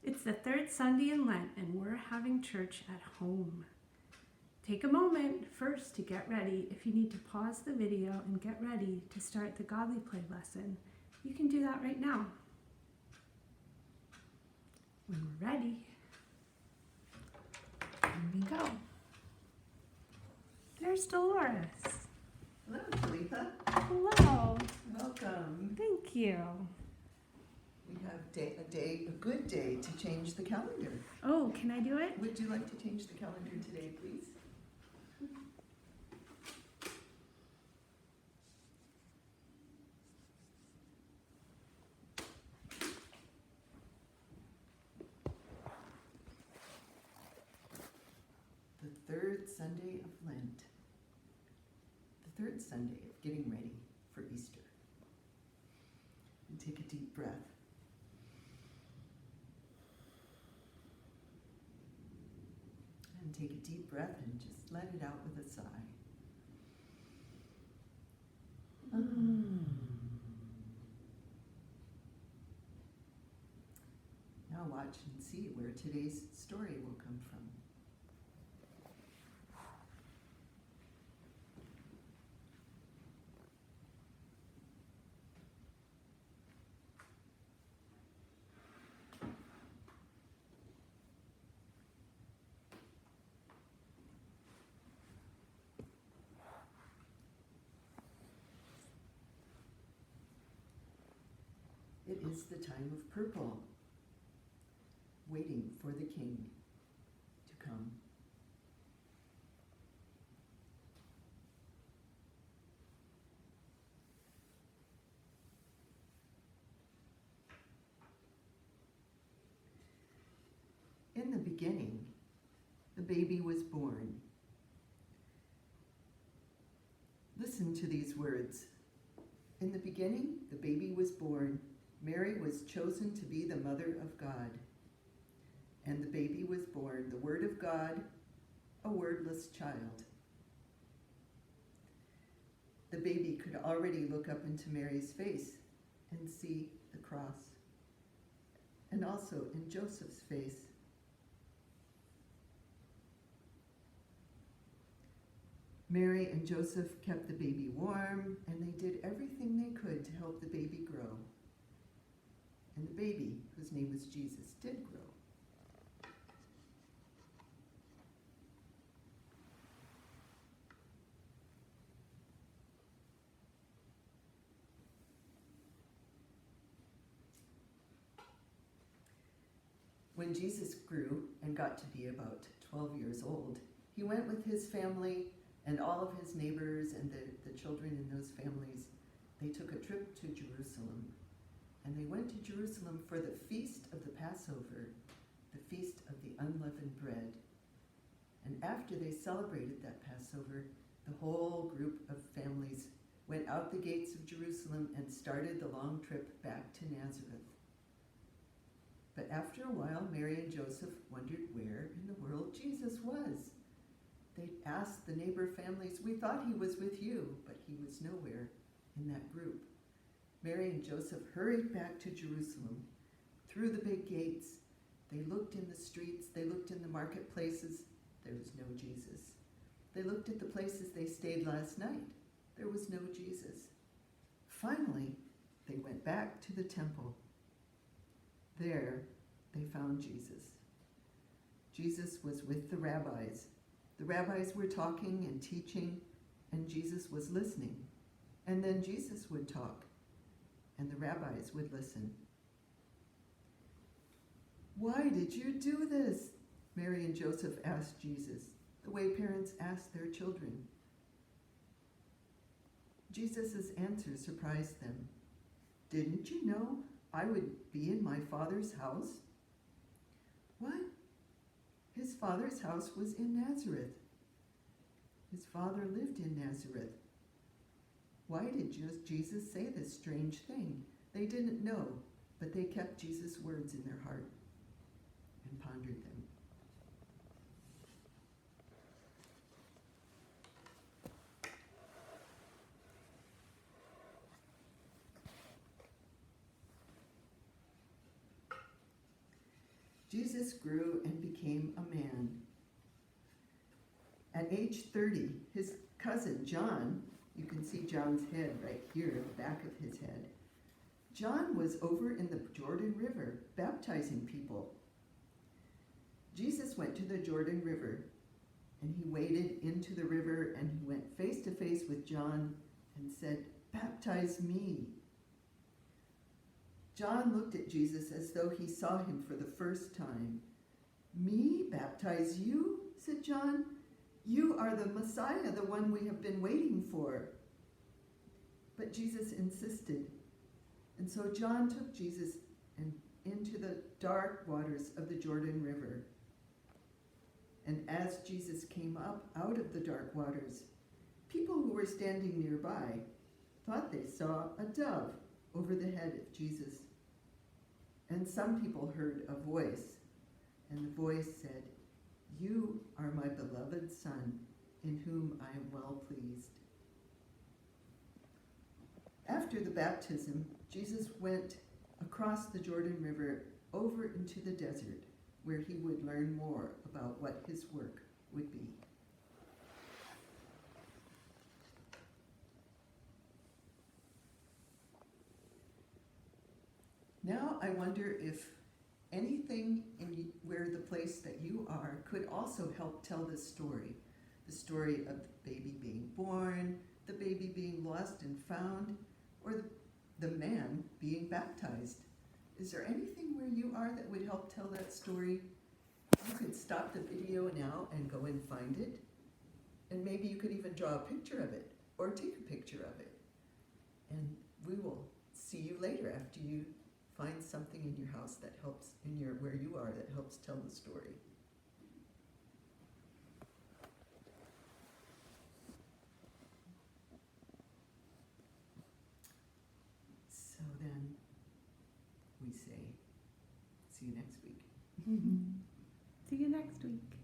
It's the third Sunday in Lent, and we're having church at home. Take a moment first to get ready. If you need to pause the video and get ready to start the Godly Play lesson, you can do that right now. When we're ready, here we go. There's Dolores. Hello, Talitha. Hello. Welcome. Thank you. We have a good day to change the calendar. Oh, can I do it? Would you like to change the calendar today, please? The third Sunday of Lent. The third Sunday of getting ready for Easter. And take a deep breath. And take a deep breath and just let it out with a sigh. Now watch and see where today's story will come from. It is the time of purple, waiting for the King to come. In the beginning, the baby was born. Listen to these words. In the beginning, the baby was born. Mary was chosen to be the mother of God. And the baby was born, the Word of God, a wordless child. The baby could already look up into Mary's face and see the cross, and also in Joseph's face. Mary and Joseph kept the baby warm, and they did everything they could to help the baby grow. And the baby, whose name was Jesus, did grow. When Jesus grew and got to be about 12 years old, he went with his family and all of his neighbors and the children in those families. They took a trip to Jerusalem. And they went to Jerusalem for the feast of the Passover, the feast of the unleavened bread. And after they celebrated that Passover, the whole group of families went out the gates of Jerusalem and started the long trip back to Nazareth. But after a while, Mary and Joseph wondered where in the world Jesus was. They asked the neighbor families, "We thought he was with you," but he was nowhere in that group. Mary and Joseph hurried back to Jerusalem. Through the big gates, they looked in the streets, they looked in the marketplaces. There was no Jesus. They looked at the places they stayed last night. There was no Jesus. Finally, they went back to the temple. There, they found Jesus. Jesus was with the rabbis. The rabbis were talking and teaching, and Jesus was listening. And then Jesus would talk, and the rabbis would listen. "Why did you do this?" Mary and Joseph asked Jesus, the way parents ask their children. Jesus' answer surprised them. "Didn't you know I would be in my Father's house?" What? His Father's house was in Nazareth. His Father lived in Nazareth. Why did Jesus say this strange thing? They didn't know, but they kept Jesus' words in their heart and pondered them. Jesus grew and became a man. At age 30, his cousin John, you can see John's head right here in the back of his head. John was over in the Jordan River baptizing people. Jesus went to the Jordan River, and he waded into the river, and he went face to face with John and said, "Baptize me." John looked at Jesus as though he saw him for the first time. "Me baptize you?" said John. "You are the Messiah, the one we have been waiting for." But Jesus insisted. And so John took Jesus into the dark waters of the Jordan River. And as Jesus came up out of the dark waters, people who were standing nearby thought they saw a dove over the head of Jesus. And some people heard a voice, and the voice said, "You are my beloved Son, in whom I am well pleased." After the baptism, Jesus went across the Jordan River over into the desert, where he would learn more about what his work would be. Now I wonder if anything in where the place that you are could also help tell this story. The story of the baby being born, the baby being lost and found, or the man being baptized. Is there anything where you are that would help tell that story? You could stop the video now and go and find it. And maybe you could even draw a picture of it or take a picture of it. And we will see you later after you find something in your house that helps, where you are, that helps tell the story. So then we say, see you next week. See you next week.